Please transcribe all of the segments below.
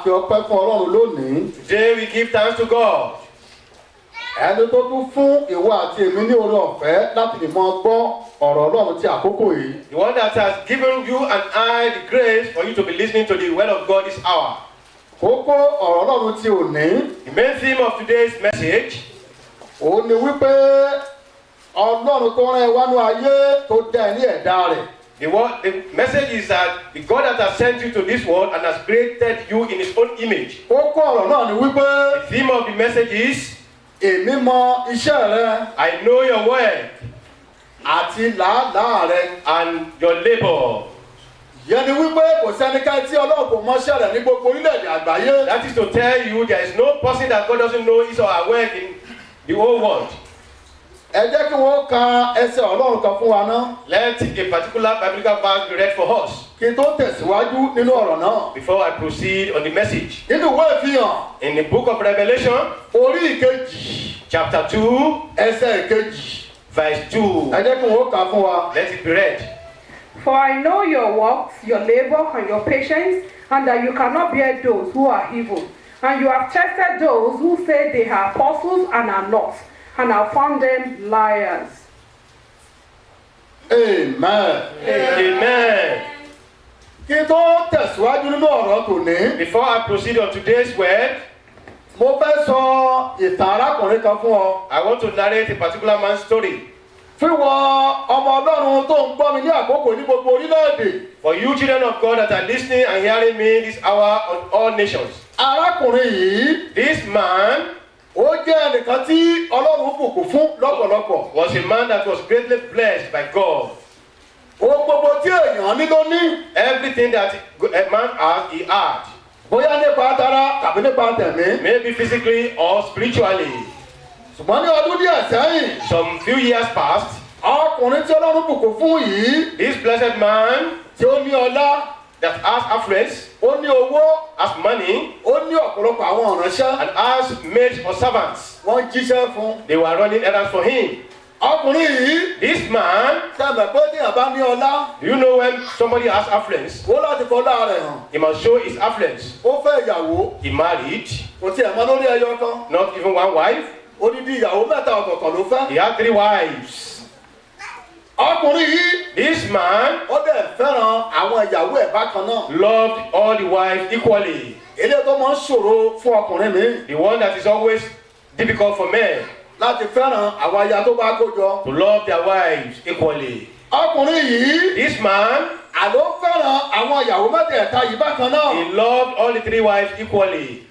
fi ọpẹ́ fún Ọlọ́run lónìí. Today we give thanks to God. Ẹni tó tún fún ìwọ àti èmi ní oore ọ̀fẹ́ láti lè máa gbọ́ ọ̀rọ̀ Ọlọ́run tí àkókò yìí. The one that has given you and I the grace for you to be listening to the word of God this hour. Kókó ọ̀rọ̀ Ọlọ́run tí ò ní. The main theme of today's message Ó ní wípé Ọlọ́run tó rán ẹ wá ní ayé tó dá ẹ ní ẹ̀dá rẹ̀. the message is that the God that has sent you to this world and has created you in his own image. Kókó ọ̀rọ̀ náà ni wípé The theme of the message is, èmi mọ iṣẹ́ rẹ I know your work àti làálàá rẹ. and your labor. Yẹn ni wípé kò sẹ́nikẹ́ni tí Ọlọ́run kò mọ iṣẹ́ rẹ̀ ní gbogbo orílẹ̀-èdè àgbáyé. That is to tell you there is no person that God doesn't know his or her work in the whole world. Ẹ jẹ́ kí wọ́n ka ẹsẹ̀ Ọlọ́run kan fún wa náà. Let a particular biblical verse be read for us Kí n tó tẹ̀síwájú nínú ọ̀rọ̀ náà. before I proceed on the message. Nínú ìwé ìfihàn In the book of Revelation, orí ìkejì chapter 2, ẹsẹ̀ ìkejì. verse 2. Ẹ jẹ́ kí wọ́n kà á fún wa. Let it be read. For I know your works, your labor, and your patience, and that you cannot bear those who are evil. And you have tested those who say they are apostles and are not, and have found them liars. Amen. Amen. Kí n tó tẹ̀síwájú nínú ọ̀rọ̀ tòní, Before I proceed on today's word, mo fẹ́ sọ ìtàn arákùnrin kan fún ọ. I want to narrate a particular man's story. Fíwọ ọmọ Ọlọ́run tó ń gbọ́ mi ní àkókò ní gbogbo orílẹ̀-èdè. For you children of God that are listening and hearing me this hour on all nations. Arákùnrin yìí, This man ó jẹ́ ẹnìkan tí Ọlọ́run bùkún fún lọ́pọ̀lọpọ̀. was a man that was greatly blessed by God. Ohun gbogbo tí èèyàn ní ló ní. Everything that a man has, he had. Bóyá nípa tara tàbí nípa tẹ̀mí. Maybe physically or spiritually. Ṣùgbọ́n ní ọdún díẹ̀ sẹ́yìn, Some few years past, ọkùnrin tí Ọlọ́run bùkún fún yìí, this blessed man tí ó ní ọlá, that has affluence, ó ní owó, has money, ó ní ọ̀pọ̀lọpọ̀ àwọn ìránṣẹ́. and has maids or servants, Wọ́n jíṣẹ́ fún. they were running errands for him. Ọkùnrin yìí, This man, sẹ́mi pé téèyàn bá ní ọlá, do you know when somebody has affluence, ó láti fọlá rẹ̀ hàn. he must show his affluence. Ó fẹ́ ìyàwó, He married, kò tiẹ̀ mọ lórí ẹyọ kan. not even one wife, Odidi ìyàwó mẹ́ta ọ̀tọ̀ọ̀tọ̀ ló fẹ́. he had 3 wives. Ọkùnrin yìí, This man ó dẹ̀ fẹ́ràn àwọn ìyàwó ẹ̀ bákan náà. loved all the wives equally. Eléyìí tó máa ń ṣòro fún ọkùnrin mi The one that is always difficult for men láti fẹ́ràn àwọn aya tó bá kó jọ. to love their wives equally. Ọkùnrin yìí, This man, àló fẹ́ràn àwọn ìyàwó mẹ́tẹ̀ẹ̀ta yìí bákan náà. he loved all the 3 wives equally.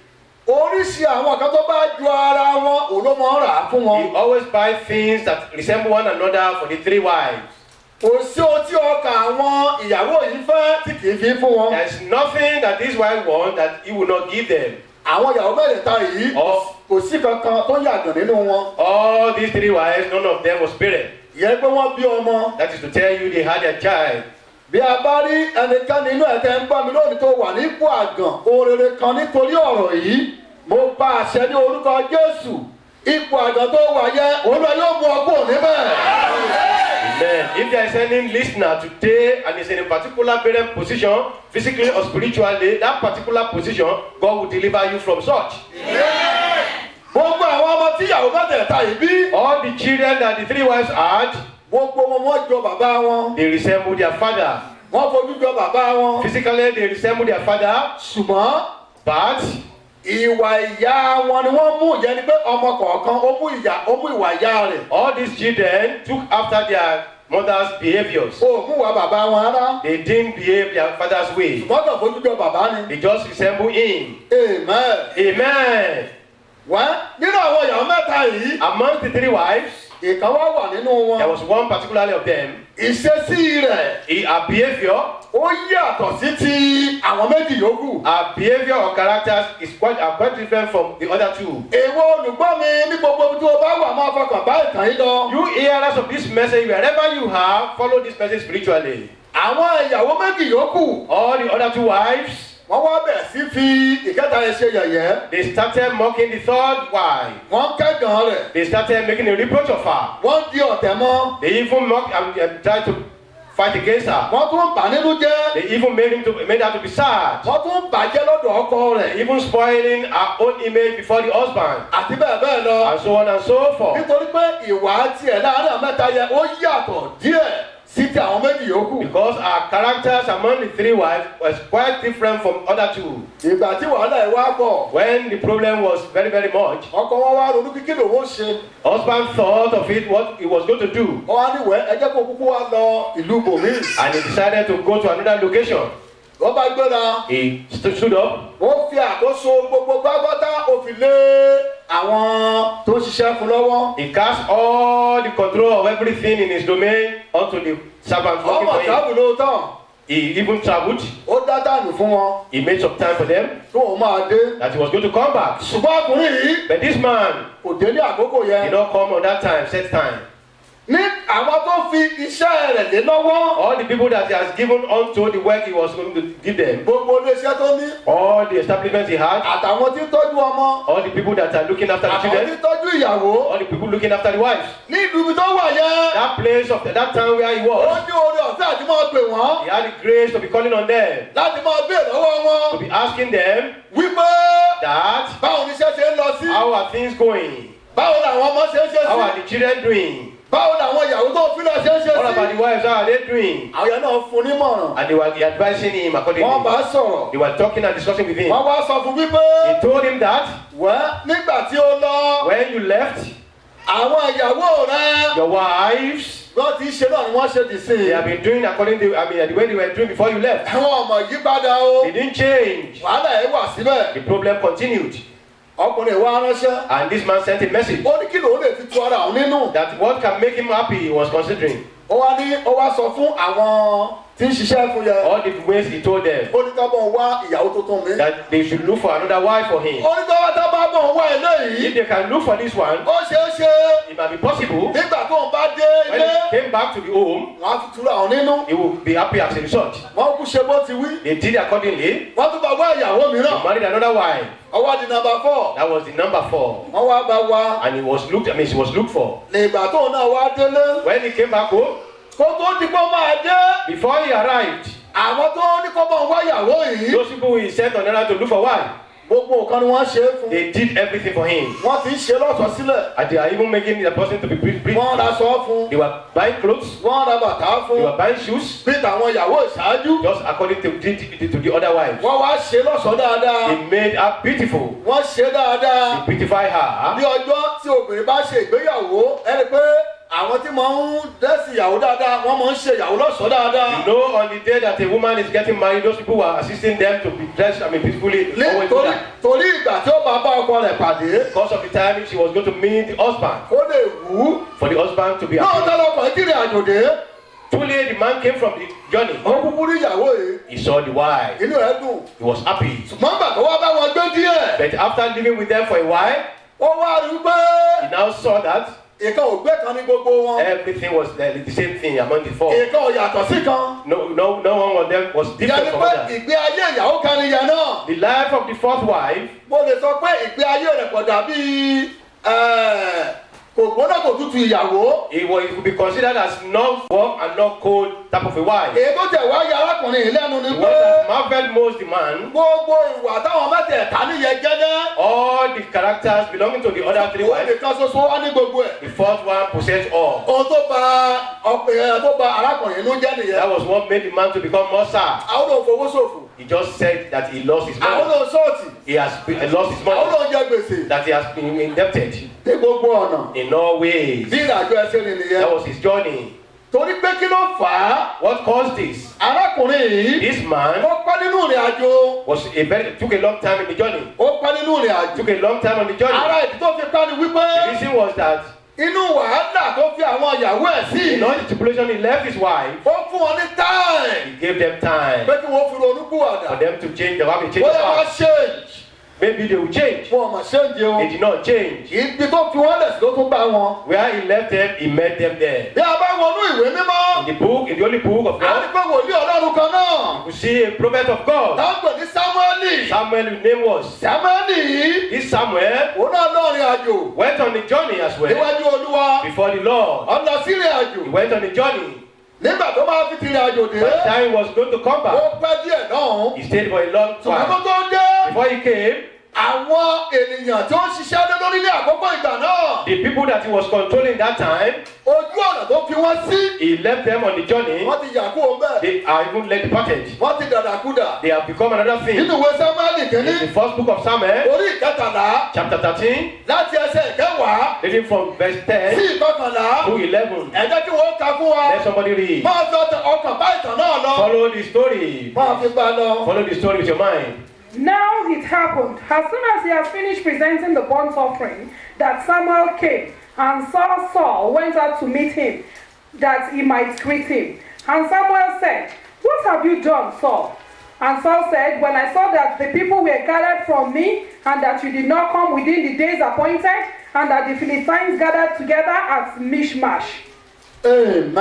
Oríṣi àwọn kan tó bá ju ara wọn òun ló máa ń rà á fún wọn. He always buy things that resemble one another for the 3 wives. Kò sí ohun tí ọkàn àwọn ìyàwó yìí fẹ́ tí kì í fi fún wọn. There's nothing that this wife wants that he will not give them. Àwọn ìyàwó mẹ́tẹ̀ẹ̀ta yìí kò sí kankan tó yàgàn nínú wọn. All these 3 wives, none of them was barren. Ìyẹn pé wọ́n bí ọmọ. That is to tell you they had a child. Bí a bá rí ẹnikẹ́ni inú ẹ̀tẹ́ ń gbọ́ mi lónìí tó wà nípò àgàn oore kan nítorí ọ̀rọ̀ yìí, mo bá àṣẹ ní orúkọ Jésù. Ipò àgàn tó wà yẹ, Olúwa yóò mú ọgbọ́n níbẹ̀. Amen. If there is any listener today and is in a particular barren position, physically or spiritually, that particular position, God will deliver you from such. Gbogbo àwọn ọmọ tí ìyàwó mẹ́tẹ̀ẹ̀ta yìí bí, All the children that the 3 wives had, gbogbo wọn wọ́n jọ bàbá wọn. they resemble their father. Wọ́n fojú jọ bàbá wọn. Physically, they resemble their father, Ṣùgbọ́n but ìwà ìyá wọn ni wọ́n mú. Ìyẹn ni pé ọmọ kọ̀ọ̀kan ó mú ìwà ìyá rẹ̀. all these children took after their mother's behaviors. Ó mú ìwà bàbá wọn rárá. They didn't behave their father's way. Ṣùgbọ́n kàn fojú jọ bàbá ni. They just resemble him. Amen. Amen. Wẹ́ nínú àwọn ìyàwó mẹ́ta yìí, Among the 3 wives, ìkan wá wà nínú there wọn. was one particularly of them. Ìṣesí rẹ̀ Her behavior, ó yàtọ̀ sí ti àwọn méjì yòókù. her behavior or characters is quite different from the other 2. Èwo olùgbọ́ mi ní gbogbo ibi tí o bá wà máa fọkàn bá ìtàn yìí lọ. You hearers of this message, wherever you are, follow this message spiritually. Àwọn ìyàwó méjì yòókù, All the other 2 wives, wọ́n wá bẹ̀rẹ̀ sí fi ìkẹta yẹn ṣe yẹ̀yẹ́. they started mocking the 3rd wife. Wọ́n kẹ́gàn rẹ̀. They started making a reproach of her. Wọ́n di ọ̀tẹ̀ mọ́. They even mocked and tried to fight against her. wọ́n tún bà nínú jẹ́. They even made her to be sad. wọ́n tún bàjẹ́ lọ́dọ̀ ọkọ rẹ̀. Even spoiling her own image before the husband. àti bẹ́ẹ̀ bẹ́ẹ̀ lọ. And so on and so forth. nítorí pé ìwà tiẹ̀ láàárín àwọn mẹ́ta yẹn ó yàtọ̀ díẹ̀ sí ti àwọn méjì yòókù. Because our characters among the three wives was quite different from other two. ìgbà tí wàhálà ẹ̀ wá pọ̀. When the problem was very, very much, ọkọ wọn wá ronú kíkí lòun ó ṣe. husband thought of it, what he was going to do. wọ́n wá níwẹ̀ ẹ jẹ́ kó kúkú wá lọ ìlú bòmí. And he decided to go to another location. wọ́n bá gbéra. He stood up. ó fi àkóso gbogbo gbágbátá ó fi lé àwọn tó ń ṣiṣẹ́ fún lọ́wọ́. He cast all the control of everything in his domain onto the servants working ọmọ for him. tábù lóòótọ́. He even traveled. ó dá dànù fún wọn. He made some time for them tó òun máa dé. that he was going to come back. ṣùgbọ́n ọkùnrin yìí But this man kò dé ní àkókò did yẹn. not come on that time, set time. ní àwọn tó fi iṣẹ́ rẹ̀ lé lọ́wọ́. All the people that he has given unto the work he was going to give them, gbogbo iléeṣẹ́ tó ní. all the establishments he had, àtàwọn tí ń tọ́jú ọmọ. all the people that are looking after the àtàwọn tí children, ń tọ́jú ìyàwó. all the people looking after the wives. ní ìlú ibi tó wà yẹn. That place of that town where he ó was, ní oore ọ̀fẹ́ àti máa pè wọ́n. he had the grace to be calling on them, láti máa béèrè lọ́wọ́ to wọn. be asking them wípé that báwo ni iṣẹ́ ṣe ń lọ sí. how are things going? báwo làwọn ọmọ ṣe ń ṣe How sí. are the children doing? báwo làwọn ìyàwó tó fi lọ ṣe ń ṣe What about sí. the wives? How are they doing? àwọn yẹn náà fún nímọ̀ràn. And they were advising him accordingly. wọ́n bá sọ̀rọ̀. They were talking and discussing with him. wọ́n wá sọ fún wípé. He told him that wẹ́ nígbà tí ó lọ. when you left, àwọn ìyàwó rẹ̀. your wives, wọ́n ti ṣe náà ni wọ́n ṣe dì sí they i. have been doing according to, the way they were doing before you left. àwọn ọmọ yí padà o. They didn't change. wàhálà ẹ̀ wà síbẹ̀. The problem continued. ọkùnrin wa ránṣẹ́. And this man sent a message ó ní kí lòun lè fi tu ara òun nínú. that what can make him happy he was considering. ó wá sọ fún àwọn tí ń ṣiṣẹ́ fún yẹn. All the ways he told them ó ní ká bọ̀ wá ìyàwó tuntun mi. that they should look for another wife for him. ó ní ká bá bọ̀ wá eléyìí. If they can look for this one, ó ṣeé ṣe. it might be possible. nígbà tó ń bá dé When ilé. he came back to the home, wọ́n á fi tura òun nínú. he will be happy as a result. wọ́n kú ṣe bó ti wí. They did accordingly. wọ́n tún bá wá ìyàwó He mìíràn. married another wife. ọwọ́ di nàmbà 4. That was the number 4. wọ́n wá bá wa. And he was looked for. nígbà tóun náà wá délé. When he came back home, kó tó di pọ́ máa dé. before he arrived, àwọn tó ní kó bá wá ìyàwó yìí. those people he sent on errand to look for wife, gbogbo nǹkan ni wọ́n ṣe é fún. they did everything for him. wọ́n ti ń ṣe lọ́sọ̀ọ́ sílẹ̀. And they are even making the person to be pretty. wọ́n ra aṣọ fún. They were buying clothes, wọ́n ra bàtà they fún. were buying shoes, bí tàwọn ìyàwó ìṣáájú. just according to the other wives. wọ́n wá ṣe lọ́sọ̀ọ́ dáadáa. They made her beautiful. wọ́n ṣe dáadáa. They beautify her. ní ọjọ́ tí obìnrin bá ṣe ìgbéyàwó ẹni pé àwọn tí máa ń dẹ́sí ìyàwó dáadáa wọ́n máa ń ṣe ìyàwó lọ́sọ̀ọ́ dáadáa. You know, on the day that a woman is getting married, those people who are assisting them to be dressed, peacefully. Always do that. torí ìgbà tí ó bá bá ọkọ rẹ̀ pàdé. Because of the time she was going to meet the husband, ó lè wú. for the husband to be náà happy. tọ́lọ́pọ̀ ìkírì àjòdè. Truly, the man came from the journey. ó kúkú rí ìyàwó yìí. He saw the wife. inú rẹ̀ dùn. He was happy. ṣùgbọ́n gbà tó wá bá wọn gbé díẹ̀. But after living with them for a while, ó wá rí pé he now saw that ìkan ò gbé kan ní gbogbo wọn. everything was the same thing among the 4. ìkan ò yàtọ̀ sí kan. No one of them was different ìyẹn ni from pé others. ìgbé ayé ìyàwó kan nìyẹn náà. The life of the 4th wife, mo lè sọ pé ìgbé ayé rẹ̀ kò dàbí kò gbóná kò tutù ìyàwó. it could be considered as not warm and not cold type of a wife. èyí tó tẹ̀ wá ya arákùnrin yìí lẹ́nu ni The pé one that marveled most the man, gbogbo ìwà táwọn mẹ́tẹ̀ẹ̀ta níyẹn gẹ́gẹ́. all the characters belonging to the other 3 òun wives, nìkan ṣoṣo wá ní gbogbo ẹ̀. the 4th one possessed all. ohun tó ba arákùnrin inú jẹ́ nìyẹn. That was what made the man to become more sad. àwọn ò fowó ṣòfò. He just said that he lost his àwọn money. ò sọ́ọ̀tì. He has lost his àwọn money. ò jẹ gbèsè. That he has been indebted ní gbogbo ọ̀nà. in all ways. bí ìrìnàjò ẹsẹ̀ ni nìyẹn. That was his journey. torí pé kí ló fà á. What caused this? arákùnrin yìí. This man ó pẹ́ nínú ìrìnàjò. took a long time in the journey. ó pẹ́ nínú ìrìnàjò. Took a long time on the journey. ara ìdí tó fi pẹ́ ni The wípé reason was that inú wàhálà tó fi àwọn ìyàwó ẹ̀ sí. in all the stipulation he left his wife, ó fún wọn ní táìm. he gave them time pé kí wọ́n fi ronú for kúwàdà. them to change. They have to change wọ́n his lè wá heart. ṣéǹjì. Maybe they will change. wọn ò mà ṣéǹjì o. They did not change. ibi tó fi wọ́n lẹ̀ sí ló tún bá wọn. Where he left them, he met them there. bí a bá wọnú ìwé mímọ́. In the book, in the only book of a ní God, pé wòlíì ọlọ́run kan náà. you see a prophet of God. táwọn ní sámúẹ́lì. Samuel, his name was. sámúẹ́lì yìí. This Samuel òun náà lọ́ọ̀rìn àjò. went on the journey as well níwájú olúwa. before the Lord. ọ̀nà sí ìrìn He àjò. went on the journey. nígbà tó máa fi tìrìn àjò dé By the time he was going to come ó back, pẹ́ díẹ̀ náà he stayed for a long ṣùgbọ́n kó while. tó dé Before he came, àwọn ènìyàn tó ń ṣiṣẹ́ lé lórí ní àkókò ìgbà náà the people that he was controlling that time, ojú ọ̀nà tó fi wọ́n sí he left them on the journey. wọ́n ti yà kú òun bẹ́ẹ̀ They are even led departed. wọ́n ti dàdàkúdà They have become another thing. nínú ìwé Sámúẹ́lì kìíní In the first book of Samuel, orí ìkẹtàlá chapter 13, láti ẹsẹ̀ ìkẹwàá reading from verse sí 10 ìkọkànlá to 11. ẹ jẹ́ kí wọ́n kà fún wa Let somebody read. máa fi ọkàn bá ìtàn náà lọ Follow the story. máa fi bá a lọ. Follow the story with your mind. Now it happened, as soon as he had finished presenting the burnt offering, that Samuel came, and Saul went out to meet him, that he might greet him. And Samuel said, "What have you done, Saul?" And Saul said, "When I saw that the people were gathered from me, and that you did not come within the days appointed, and that the Philistines gathered together at Mishmash." Amen.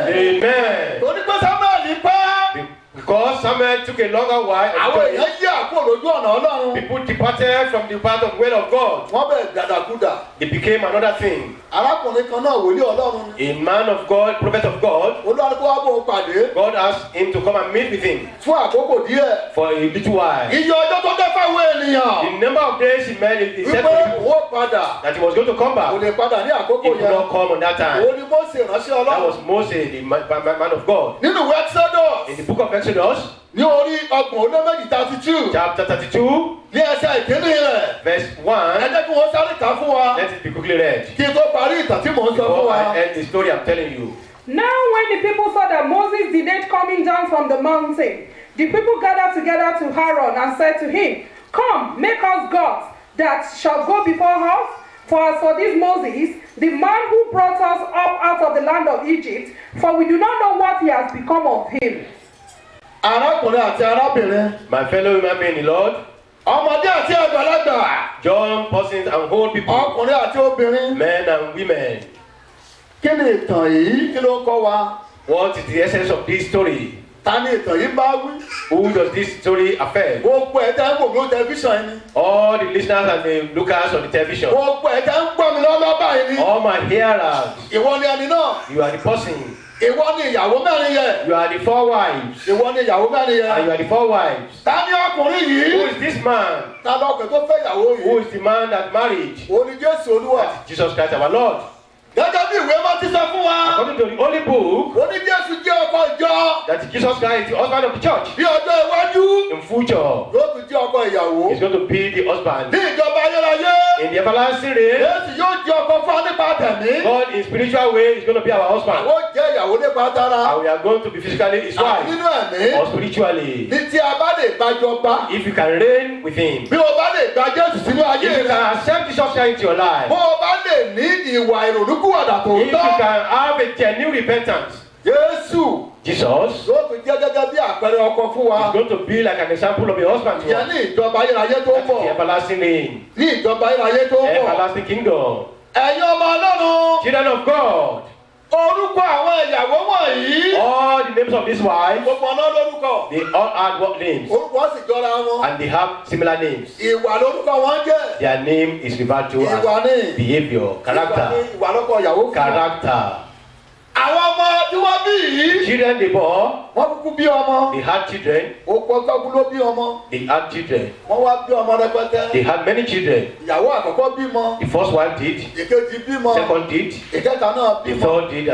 Amen. torí pé Sámúẹ́lì pẹ́ Because Samuel took a longer while, àwọn and èèyàn yí àpò lójú ọ̀nà Ọlọ́run people departed from the path of the will of God. wọ́n bẹ̀ dàdàkúdà It became another thing. arákùnrin kan náà wòlíì Ọlọ́run ni A man of God, prophet of God, Olúwa kó wá bò ó pàdé God asked him to come and meet with him fún àkókò díẹ̀ for a little while. iye ọjọ́ tó dé fáwọn ènìyàn The number of days he met, he said wípé to people òun ó padà that he was going to come kò back. lè padà ní àkókò He could yẹn not come on that time. òun ni Mósè ránṣẹ́ That Ọlọ́run was Moses, the man of God. nínú ìwé Exodus In the book of Exodus, ní orí ọgbọ̀n ó lé méjì 32 chapter 32, ní ẹsẹ̀ ìkíní rẹ̀ verse ẹ 1, jẹ́ kí wọ́n sáré kà á fún wa let it be quickly read. kí n tó parí ìtàn tí mò ń sọ fún Before wa. I end the story I'm telling you. Now when the people saw that Moses delayed coming down from the mountain, the people gathered together to Aaron and said to him, "Come, make us gods that shall go before us. For as for this Moses, the man who brought us up out of the land of Egypt, for we do not know what he has become of him." arákùnrin àti arábìnrin My fellow human being in the Lord, ọmọdé àti àgbàlagbà young persons and old people, ọkùnrin àti obìnrin men and women. kí ni ìtàn yìí kí ló ń kọ́ wa What is the essence of this story? ta ni ìtàn yìí bá wí Who does this story affect? gbogbo ẹ̀ tẹ́ ń wò mí lórí tẹlifíṣàn yìí ni All the listeners and the lookers on the television, gbogbo ẹ̀ tẹ́ ń gbọ́ mi lọ́wọ́ báyìí ni all my hearers, ìwọ ni ẹni náà you are the person. ìwọ ni ìyàwó mẹ́rin yẹ You are the 4 wives. ìwọ ni ìyàwó mẹ́rin And you yẹ are the 4 wives. ta ni ọkùnrin Who yìí is this man? ta lọkùnrin tó fẹ́ ìyàwó Who yìí is the man that married? òun ni Jésù Olúwa Jesus Christ our Lord. gẹ́gẹ́ bí ìwé máa ti sọ fún wa According to the Holy Book, ó ní Jésù jẹ́ ọkọ ìjọ that Jesus Christ is the husband of the church. bí ọjọ́ iwájú In future, yóò tún jẹ́ ọkọ ìyàwó he's going to be the husband. ní ìjọba ayérayé In the everlasting reign, Jésù yóò jẹ́ ọkọ fún wa nípa tẹ̀mí God in spiritual way is going to be our husband. àwọn jẹ́ ìyàwó nípa tara And we are going to be physically his àti wife. nínú ẹ̀mí Or spiritually. ní tí a bá lè gbàjọba If you can reign with him. bí o bá lè gba Jésù sínú ayé If you rẹ can accept Jesus Christ into your life. bó o bá lè ní ìwà ìrònúkúwàdà tó If you tọ́ can have a genuine repentance. Jésù Jesus yóò tún jẹ́ gẹ́gẹ́ bí àpẹẹrẹ ọkọ fún wa is going to be like an example of a husband to ìyẹn us. ní ìjọba ayérayé tó ń That is the bọ̀ everlasting reign. ní ìjọba ayérayé tó ń bọ̀ Everlasting kingdom. ẹ̀yin ọmọ Ọlọ́run Children of God. orúkọ àwọn ìyàwó wọ̀nyí All the names of these wives, gbogbo ọ̀nà lórúkọ they all had what names? orúkọ sì jọra wọn And they have similar names. ìwà lórúkọ wọn jẹ́ Their name is referred to ìwà as ní behavior, character. ìwà lọ́kọ ìyàwó fún wa. Character. àwọn ọmọ tí wọ́n bí yìí Children they bore, wọ́n kúkú bí ọmọ they had children, òpó tọ́kú ló bí ọmọ they had children, wọ́n wá bí ọmọ rẹpẹtẹ they had many children. ìyàwó àkọ́kọ́ bímọ The first wife did, ìkejì bímọ second did, ìkẹta náà the bímọ. third did.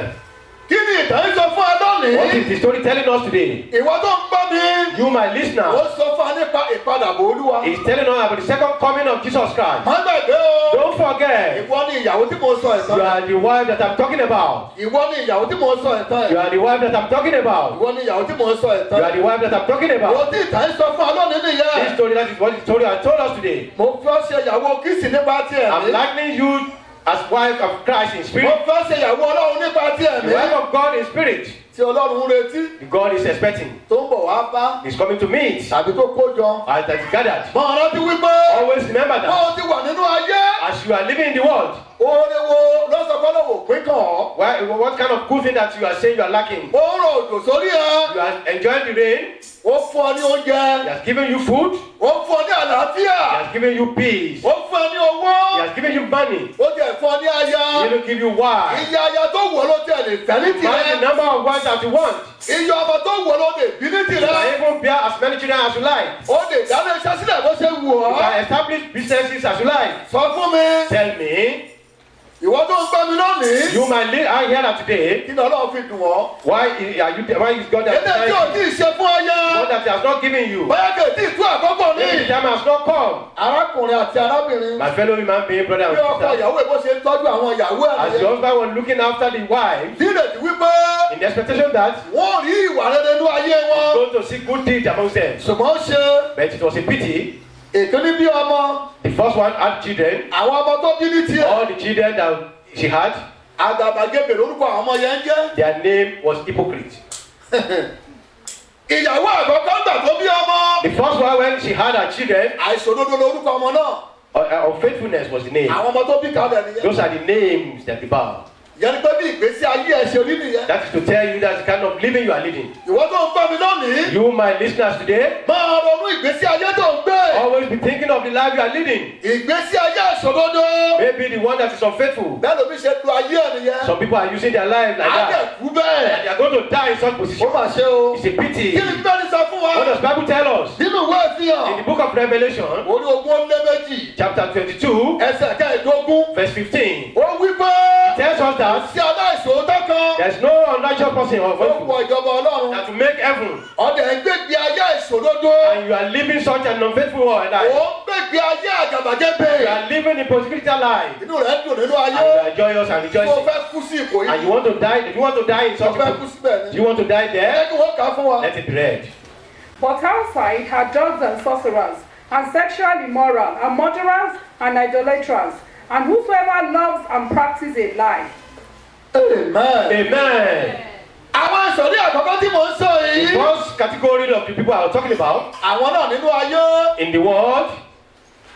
kí ni ìtàn yìí sọ fún ẹ lónìí What is the story telling us today? ìwọ tó ń gbọ́ mi You, my ó listener, sọ fún ẹ nípa ìpadàbọ̀ Olúwa is telling us about the second coming of Jesus Christ. má gbàgbé o Don't forget, ìwọ ni ìyàwó tí mo sọ you ẹ̀tàn are the wife that I'm talking about. ìwọ ni ìyàwó tí mo sọ ẹ̀tàn You are the wife that I'm talking about. ìwọ ni ìyàwó tí mo sọ You are ẹ̀tàn the wife that I'm talking ìwọ about. tí ìtàn yìí sọ fún ẹ lónìí This nìyẹn story, that is what the story has told us today. mo fẹ́ ṣe ìyàwó Kristi nípa ti I'm ẹ̀mí likening you as wife of Christ in mo spirit, fẹ́ ṣe ìyàwó Ọlọ́run nípa ti the ẹ̀mí wife of God in spirit, tí Ọlọ́run ń retí the God is expecting, tó ń bọ̀ wá bá is coming to meet tàbí tó kó jọ as that is gathered. mọ rántí wípé Always remember bó that o ti wà nínú ayé as you are living in the world, oore wo lọ́sọ̀kọ́lọ́wọ́ pín kàn ọ́ what kind of good thing that you are saying you are lacking? ó ń rọ òjò sórí ẹ You are enjoying the rain, ó fún ọ ní oúnjẹ He has given you food, ó fún ọ ní àlàáfíà He has has given you peace. ó fún ẹ ní owó. He has given you money. ó jẹ́ fún ọ ní aya. He will give you wife. iye aya tó wọ̀ ló tẹ̀ lè fẹ́ ní Marry the tirẹ̀. number of wives that you want. iye ọmọ tó wọ̀ ló lè bí ní You tirẹ̀. can even bear as many children as you like. ó lè dáná iṣẹ́ sílẹ̀ bó ṣe wù You ọ́. can establish businesses as you like. sọ fún mi. Tell me, ìwọ tó ń gbọ́ mi lónìí. you might live out here today. kí ni ọlọ́run fi dùn ọ́. Why is God that ètò tí ò tí ì ṣe fún aya. God that he has not given you? bóyá kò tí ì tú àkókò Maybe the ní. time has not come. arákùnrin àti arábìnrin. My fellow human being, brother bí and ọkọ sister, ìyàwó ẹ̀ bó ṣe ń tọ́jú àwọn ìyàwó ẹ̀ as the nìyẹn. husband was looking after the wife, nírètí wípé in the expectation that wọ́n rí ìwà rere nínú ayé wọn. going to see good deeds amongst them. ṣùgbọ́n ó ṣe But it was a pity. èkíní bí ọmọ. The first one had children. àwọn ọmọ tó bí ní tiẹ̀. All the children that she had, àgàbàgebè lórúkọ àwọn ọmọ yẹn ń jẹ́. their name was hypocrite. ìyàwó àkọ́kọ́ gbà tó bí ọmọ. The first one when she had her children, àìṣòdodo lórúkọ ọmọ náà. unfaithfulness was the name. àwọn ọmọ tó bí kalẹ̀ nìyẹn. Those are the names that they bow. yẹn ni pé bí ìgbésí ayé ẹ̀ ṣe rí nìyẹn. That is to tell you that's the kind of living you are living. ìwọ tó ń gbọ́ mi lónìí. You, my listeners today, máa ronú ìgbésí ayé tó ń gbé. always be thinking of the life you are living. ìgbésí ayé àìṣòdodo. Maybe the one that is unfaithful. bẹ́ẹ̀ ló fi ṣe lu ayé ẹ̀ nìyẹn. Some people are using their life like á dẹ̀ that. kú bẹ́ẹ̀. They are going to die in such ó position. mà ṣe o. It's a pity. kí ni bẹ́ẹ̀ ni sọ fún wa. What does Bible tell us? nínú ìwé ìfihàn. In the book of Revelation, orí ogún ó lé méjì. chapter 22, ẹsẹ̀ kẹ́ẹ̀dógún. verse 15, ó wí pé. tells us that sí aláìṣòótọ́ kan. there's no unrighteous person or ó faithful wọ ìjọba ọlọ́run. that will make heaven, ọdẹ ń gbègbè ayé àìṣòdodo. and you are living such an unfaithful life. ó ń gbègbè ayé àgàbàgebè. You are living a persecuted life, inú rẹ̀ dùn nínú and you ayé. are joyous and tó rejoicing. fẹ́ kú sí ipò And yìí. you want to die. If you want to die in tó such fẹ́ a kú síbẹ̀ do ni. you want to die there? ẹ kí wọ́n kà á fún wa. Let it be read. But outside are dogs and sorcerers, and sexually immoral, and murderers, and idolaters, and whosoever loves and practices a lie. amen. Amen. àwọn ìsọ̀rí àkọ́kọ́ tí mò ń sọ The yìí. first category of the people I was talking about àwọn náà nínú ayé. in the world,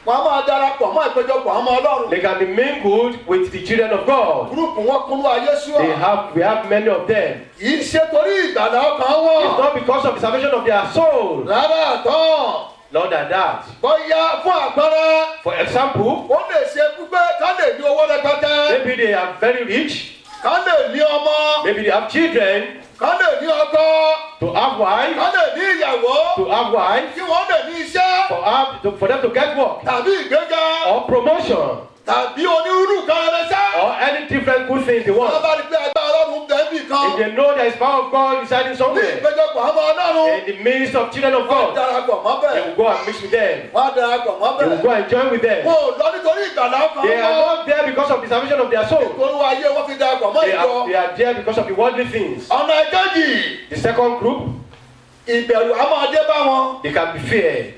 wọ́n á máa darapọ̀ mọ́ ìpéjọpọ̀ àwọn ọmọ ọlọ́run. they can be mingled with the children of God. gúrùpù wọn kúnú ayé ṣúà. We have many of them. kì í ṣe torí ìgbàlá ọkàn It's wọn. not because of the salvation of their soul. rárá àtọ́. Not than that. bóyá fún àpẹẹrẹ. For example, ó lè ṣe pípé ká lè ní owó rẹpẹtẹ. maybe they are very rich. ká lè ní ọmọ. Maybe they have children. ká lè ní ọkọ. To have wife. ká lè ní ìyàwó. To have wife. kí wọ́n lè ní iṣẹ́. For them to get work. tàbí ìgbéga. Or promotion. tàbí onírúurú kan ẹlẹ́sẹ̀. Or any different good things they wọ́n want. bá rí pé ẹgbẹ́ ọlọ́run bẹ́ẹ̀ bì kan. If they know there is power of God residing ní somewhere, ìpéjọpọ̀ àwọn ọmọ ọlọ́run. in the midst of children of wọ́n God, darapọ̀ mọ́ they bẹ́ẹ̀. will go and mix with them. wọ́n darapọ̀ mọ́ They will bẹ́ẹ̀. go and join with them. wọn ò lọ nítorí ìgbàlá ọkàn They are wọn. not there because of the salvation of their soul. torí wọn ayé wọn fi darapọ̀ mọ́ They ìjọ. are there because of the worldly things. ọ̀nà ìkejì. The second group, ìbẹ̀rù á máa dé bá wọn. they can be feared.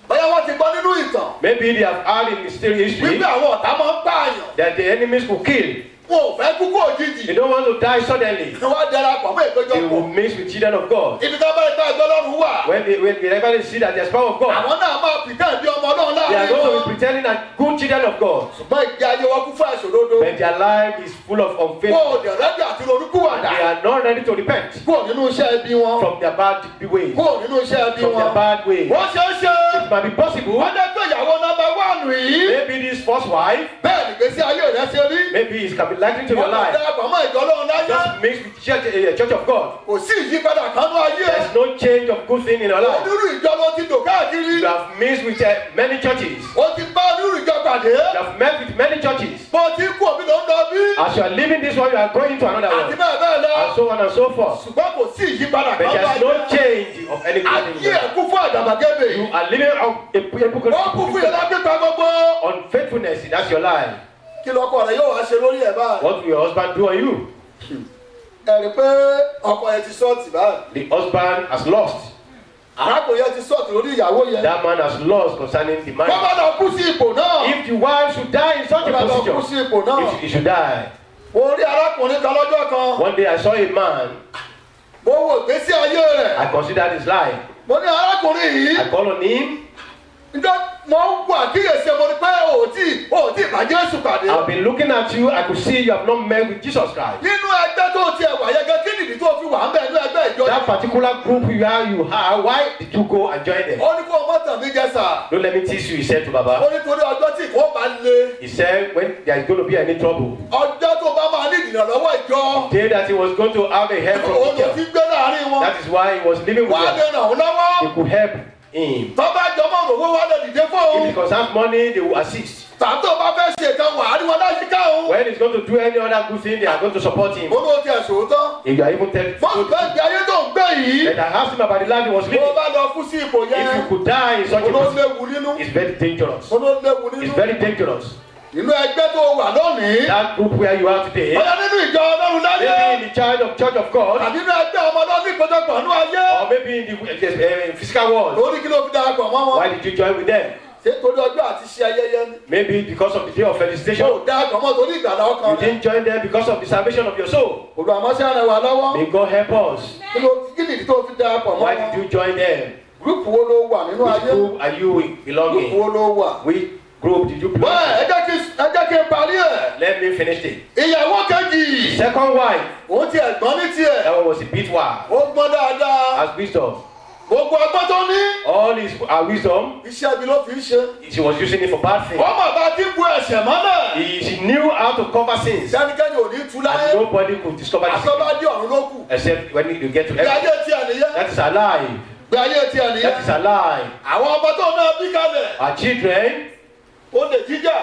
bóyá wọ́n ti gbọ́ nínú ìtàn. Maybe they have heard in history wípé àwọn ọ̀tá máa ń pààyàn. that the enemies will kill. wọn ò fẹ́ kúkú òjijì. They don't want to die suddenly. wọ́n darapọ̀ mọ́ They will ìpéjọpọ̀. mix with children of God. ibi tá a bá rí tá ẹgbẹ́ ọlọ́run wà. Whenever they see that there's power of God, àwọn náà máa pìtẹ́ bí ọmọ ọlọ́run they are láàrin going to be wọn. pretending that good children of God. ṣùgbọ́n ìgbé ayé wọn kún fún àìṣòdodo. But their life is full of wọn ò unfaithfulness. dẹ̀ rẹ́dí àti ronúkúwàdà. They are not ready to repent kúrò nínú iṣẹ́ ẹbí wọn. from their bad ways. kúrò nínú iṣẹ́ ẹbí From their wọn. bad ways. wọ́n ṣe é ṣe. It might be possible. wọ́n dẹ́ pé ìyàwó nọ́mbà wánù yìí. Maybe this first wife, bẹ́ẹ̀ nìgbésí ayé rẹ̀ ṣe rí. maybe it can be likely to your wọ́n kàn life. darapọ̀ mọ́ ìjọ ọlọ́run láyé. Just mix with church of God. kò sí ìyípadà kanú ayé. There's no change of good thing in your life. onírú ìjọ ló ti dò káàkiri. You have mixed with many churches. ó ti bá onírú ìjọ pàdé. You have met with many churches. bó ti kú òbí ló ń lọ bí. As you are leaving this one, you are going to another àti one. bẹ́ẹ̀ bẹ́ẹ̀ lọ. And so on and so forth. ṣùgbọ́n kò sí ìyípadà But kanú there's no ayé. change of any good thing in ayé your ẹ̀ life. kú fún àgàbàgebè. You are living on a ó kú fún hypocrite. ìlà pípa gbogbo. Unfaithfulness, that's your life. kí lọkọ rẹ yóò wá ṣe lórí ẹ̀ báyìí. What will your husband do on you? ẹ rí i pé ọkọ yẹn ti sọ́ọ̀tì báyìí. The husband has lost. arákùnrin yẹn ti sọ́ọ̀tì lórí ìyàwó yẹn. That man has lost concerning the wọ́n marriage. bá lọ kú sí ipò náà. If the wife should die in such wọ́n a bá lọ kú position, sí ipò náà. he should die. mo rí arákùnrin kan lọ́jọ́ kan. One day I saw a man, mo wo ìgbésí ayé rẹ̀. I considered his life. mo ní arákùnrin yìí. I called on him. njọ́ mo ń wà kíyèsí mo ní pé o ò tí bá Jésù pàdé. I've been looking at you. I could see you have not met with Jesus Christ. nínú ẹgbẹ́ tó tiẹ̀ wà yẹn gan kí nìdí tó fi wà ń bẹ̀ nínú ẹgbẹ́ wọlé ìjọ That particular group you are, why did you go and join them? ó ní kó o mọ́tàn mi jẹ sà. Don't let me tease you, he said to ó Baba. ní torí ọjọ́ tí kò bá le. He said when there is going to be any trouble, ọjọ́ tó bá máa ní ìdìrànlọ́wọ́ ìjọ. the day that he was going to have a help from òun the ló ti church. gbé láàrin wọn. That is why he was living with wọ́n á lè them. ràn ọ́ lọ́wọ́. They could help him. tọ́ba jọmọ́ òrówó wá lè dìde fún If òun. it concerns money, they will assist. tàtó bá fẹ́ ṣe kan wà á rí wọn láyìíká òun. When he's going to do any other good thing, they are going to support him. ó ló ti ẹ̀sùn tán. If you are even telling fọ́ọ̀mù bẹ́ẹ̀ di ayé tó ń gbé yìí. that I asked him about the life he was tó living, bá lọ kú sí ipò if you yẹn. could die in such a ó ló position, léwu nínú. it's very dangerous. ó ló léwu It's nínú. very dangerous. inú ẹgbẹ́ tó wà lónìí. That group where you are today, bóyá nínú ìjọ ọlọ́run láyé. maybe in the child of Church of God, tàbí nínú ẹgbẹ́ ọmọ ọlọ́run ìpọ́jọpọ̀ ní ayé. or maybe in the physical world. lórí kí ló fi darapọ̀ mọ́ wọn. Why did you join with them? ṣé torí ọjọ́ àti ṣe ayẹyẹ ni. Maybe because of the day of felicitation. ó darapọ̀ mọ́ torí ìgbàlá ọkàn You rẹ̀. didn't join them because of the salvation of your soul. olùwàmọ́sẹ́ rẹ̀ wà lọ́wọ́. May God help us. kí nìdí tó fi darapọ̀ mọ́ Why wọn. did you join them? gúrùpù wo ló wà nínú Which ayé. group are you gúrùpù belonging? wo ló wà. Which group did you belong bẹ́ẹ̀ to? ẹ jẹ́ kí n parí ẹ̀. Let me finish it. ìyàwó kejì. Second wife, òun ti ẹ̀gbọ́n ní tiẹ̀. that one was a bit wild. ó gbọ́n dáadáa. As wisdom. gbogbo ọgbọ́n tó ní. All his wisdom, iṣẹ́ ibi ló fi ń ṣe. she was using it for bad things. wọ́n mọ̀ bá ti bu ẹ̀ṣẹ̀ mọ́lẹ̀. She knew how to cover sins. sẹ́nikẹ́ni ò ní tú And láyé. nobody could discover the secret. àtọ́bá dé ọ̀run ló kù. Except when you get to bí heaven. ayé tiẹ̀ nìyẹn. That is a lie. bí ayé tiẹ̀ That nìyẹn. is a lie. àwọn ọmọ tó náà bí kalẹ̀. Our children, olè jíjà.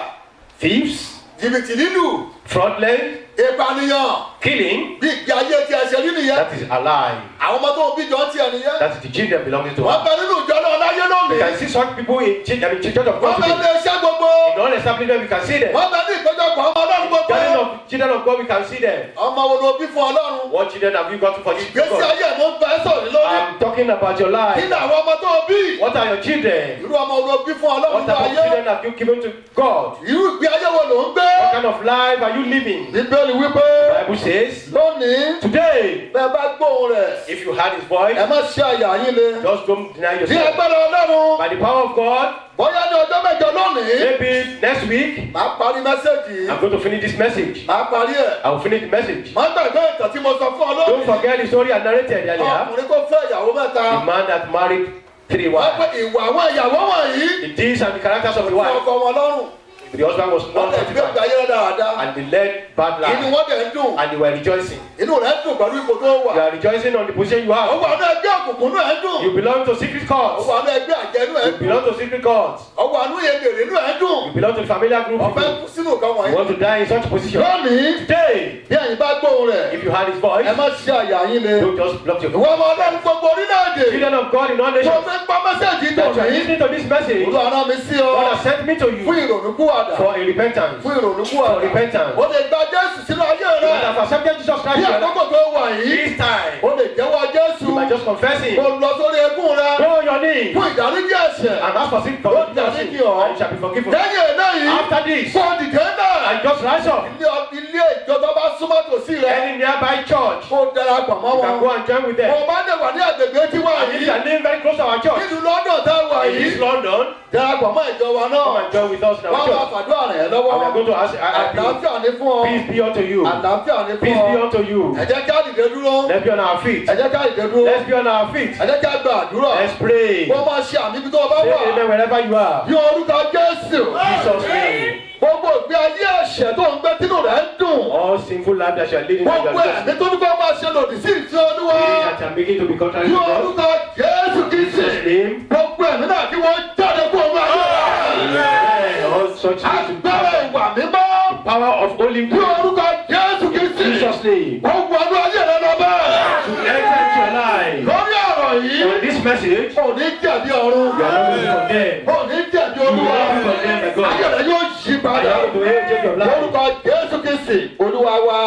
thieves, jìbìtì lílù. fraudulent, ìpànìyàn. killing, bí ìgbé ayé tiẹ̀ ṣe rí nìyẹn. that is a lie. àwọn ọmọ tó bí jọ tiẹ̀ nìyẹn. That is the children belonging to wọ́n us. bẹ nínú ìjọ náà láyé You lónìí. can see such people in Church of wọ́n God bẹ ní today. iṣẹ́ gbogbo. In all establishment, we can see them. wọ́n bẹ ní ìpéjọpọ̀ ọmọ ọlọ́run gbogbo. Children of God, we can see them. ọmọ wo ló bí fún ọlọ́run. What children have you got for you? gbèsè ayé mo ń bẹ sọ̀rọ̀ lórí. I'm talking about your kí life. ni àwọn ọmọ tó bí. What are your children? irú ọmọ wo ló bí fún ọlọ́run What ní type of ayé. children have you given to God? irú ìgbé ayé wo ló ń gbé. What kind of life are you living? bíbélì wípé. The Bible says, lónìí. today, bẹ́ẹ̀ bá gbóhùn rẹ̀. if you heard his voice, ẹ má ṣe àyà yín le. just don't deny ní yourself. agbára ọlọ́run. By the power of God, bóyá ní ọjọ́ mẹ́jọ lónìí. maybe next week, màá parí mẹ́sẹ̀gì. I'm going to finish this message. màá parí ẹ̀. I will finish the message. má gbàgbé ìtàn tí mo sọ fún ọ Don't lónìí. forget the story I narrated earlier. ọkùnrin tó fẹ́ ìyàwó mẹ́ta. The man that married 3 wọ́n pé wives. ìwà àwọn ìyàwó wọ̀nyí. The deeds and the characters of the fún wife. ọkọ wọn lọ́rùn. The husband was wọ́n not tẹ̀ sí gbé satisfied. ayé rẹ̀ dáadáa. And they led bad inú life. wọn dẹ̀ ń dùn. And they were rejoicing. inú rẹ̀ ń dùn pẹ̀lú ipò tó wà. You are rejoicing on the position you ó have. wà ní ẹgbẹ́ òkùnkùn náà ń dùn. You belong to secret ó courts. wà ní ẹgbẹ́ àjẹnú ẹ̀ You ń dùn. belong to secret courts. ó wà ní èdèrè inú ẹ̀ ń dùn. You belong to the familiar group. ọ̀fẹ́ People. kú sínú nǹkan You wọ̀nyí. want to die in such position. lónìí Today, bí ẹ̀yin bá gbóhùn rẹ̀. if you heard his voice, ẹ má ṣe àyà yín le. don't just block your ìwọ ọmọ ọlọ́run gbogbo orílẹ̀-èdè. children of God in all tó nations. fi ń pa mẹ́sẹ̀gì That you are tòní. listening to this message. olú ara mi sí ọ. God has sent me to fún you ìrònúkúwàdà. for a repentance. fún For ìrònúkúwàdà. repentance. ó lè gba jésù sínú ayé You rẹ̀. might have accepted Jesus Christ. bí in your life. àkókò tó wà yìí. This time, ó lè jẹ́wọ́ jésù. you might just confess him. kó lọ sórí egún rẹ̀. Go on your knees fún ìdáríjì ẹ̀ṣẹ̀. and ask for sin for Ó forgiveness, dáríjì and ọ́. you shall be forgiven. lẹ́yìn eléyìí. After this, kó dìde náà. and just rise up. ilé ìjọba bá súnmọ́ tòsí rẹ̀. Any nearby church, kó darapọ̀ mọ́ you can go wọn. and join with them. mo bá dé wà ní àgbègbè tí wà And if yìí. you are living very close to our church, nínú london tá a wà in yìí. East London, darapọ̀ mọ́ ìjọba come náà. and join with us in our wọ́n máa church. fàdúrà rẹ̀ And we are lọ́wọ́. going to ask, àlàáfíà ní fún ọ. peace be unto you. àlàáfíà ní fún Peace be ọ. unto you. ẹ jẹ́ ká dìde dúró. Let's be on our feet. ẹ jẹ́ ká dìde dúró. Let's be on our feet. ẹ jẹ́ ká gba àdúrà. Let's pray. wọ́n máa ṣe àmì ibi tó o bá Say wà. amen wherever you are. bí orúkọ jésù. Jesus' name. gbogbo ìgbé ayé ẹ̀ṣẹ̀ tó ń gbé tínú rẹ̀ ń dùn. All sinful life that you are leading, that you gbogbo are ẹ̀mí just tó ní kó máa ṣe lòdì sí ìfẹ́ olúwa. that you are making to be contrary bí to God. orúkọ jésù kìí Jesus' name. gbogbo ẹ̀mí náà kí wọ́n jáde kó o máa yọ. Amen. All such things to agbára ìwà mímọ́. power of holy bí orúkọ jésù kìí Jesus' name. gbogbo ọdún ayé rẹ lọ bẹ́ẹ̀. To enter into your life. lórí ọ̀rọ̀ yìí. On this message, ò ní jẹ̀bi ọ̀run. you are not going to condemn. ò ní jẹ̀bi olúwa. You are not condemned by God. ayé rẹ yóò yí You padà. are going to change your life. lórúkọ jésù kìí olúwa wa.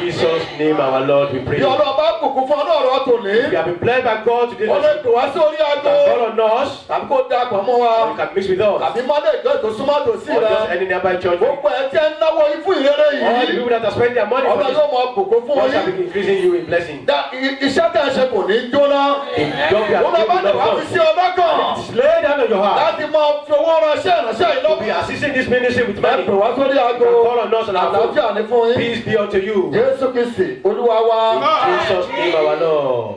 In Jesus' name, our Lord, we pray. bí ọlọ́run bá bùkún fún ọlọ́run tòní. We have been blessed by God today. ó lè You pè wá sórí aago. can call on us, tàbí kó darapọ̀ mọ́ wa. or you can mix with us, tàbí mọ́lẹ̀ ìjọ tó súnmọ́ tòsí or rẹ. just any nearby church. gbogbo ẹ̀ tí ẹ ń náwó yín fún ìrere All the yìí. people that are spending their money for ọlọ́run this, yóò mọ bùkún fún God shall yín. be increasing you in blessing. Iṣẹ́ tẹ̀ ṣe kò ní jóná. In job you Wọ́n are lọ bá doing lè with wá fi God. sí ọlọ́kàn. It is laid down on your heart Láti máa fi owó ránṣẹ́ ìránṣẹ́ yìí to be assisting this ministry with ẹ money, pè wá sórí you aago. can call on us on our phone. Àlàáfíà ní fún yín. Peace be unto you. Jésù Kristi Olúwa wa. In Jesus' name, our Lord.